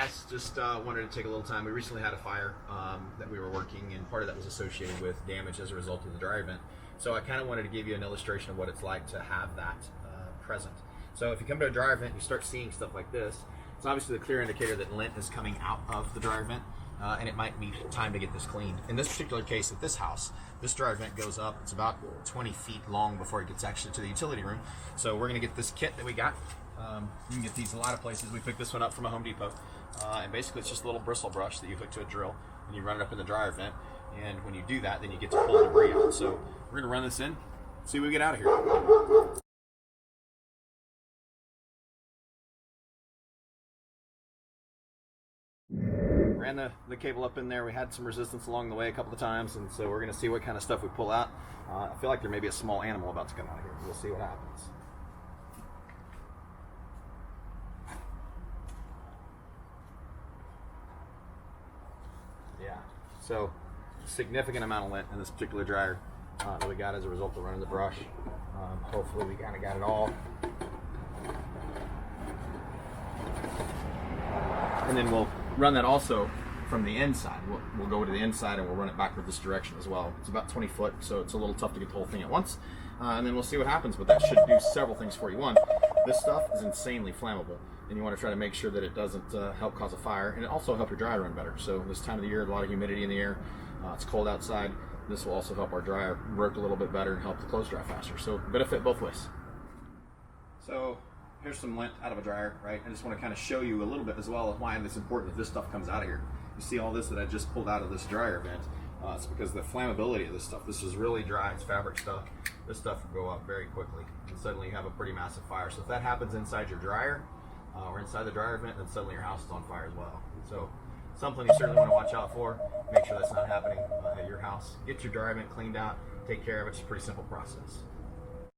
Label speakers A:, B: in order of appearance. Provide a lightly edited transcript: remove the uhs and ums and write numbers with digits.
A: guys, just wanted to take a little time. We recently had a fire that we were working, and part of that was associated with damage as a result of the dryer vent. So I kind of wanted to give you an illustration of what it's like to have that present. So if you come to a dryer vent, you start seeing stuff like this. It's obviously the clear indicator that lint is coming out of the dryer vent, and it might be time to get this cleaned. In this particular case, at this house, this dryer vent goes up. It's about 20 feet long before it gets actually to the utility room. So we're going to get this kit that we got. You can get these in a lot of places. We picked this one up from a Home Depot, and basically it's just a little bristle brush that you hook to a drill, and you run it up in the dryer vent. And when you do that, then you get to pull the debris out. So we're going to run this in, see what we get out of here. Ran the cable up in there. We had some resistance along the way a couple of times, and so we're going to see what kind of stuff we pull out. I feel like there may be a small animal about to come out of here. We'll see what happens. Yeah, so significant amount of lint in this particular dryer that we got as a result of running the brush. Hopefully we kind of got it all. And then we'll run that also from the inside. We'll go to the inside and we'll run it backward this direction as well. It's about 20 foot, so it's a little tough to get the whole thing at once. And then we'll see what happens, but that should do several things for you. One, this stuff is insanely flammable, and you want to try to make sure that it doesn't help cause a fire, and it also help your dryer run better. So this time of the year, a lot of humidity in the air, it's cold outside. This will also help our dryer work a little bit better and help the clothes dry faster. So benefit both ways. So here's some lint out of a dryer, right? I just want to kind of show you a little bit as well of why it's important that this stuff comes out of here. You see all this that I just pulled out of this dryer vent. It's because of the flammability of this stuff. This is really dry, it's fabric stuff. This stuff will go up very quickly, and suddenly you have a pretty massive fire. So if that happens inside your dryer or inside the dryer vent, then suddenly your house is on fire as well. So something you certainly want to watch out for. Make sure that's not happening at your house. Get your dryer vent cleaned out, take care of it. It's a pretty simple process.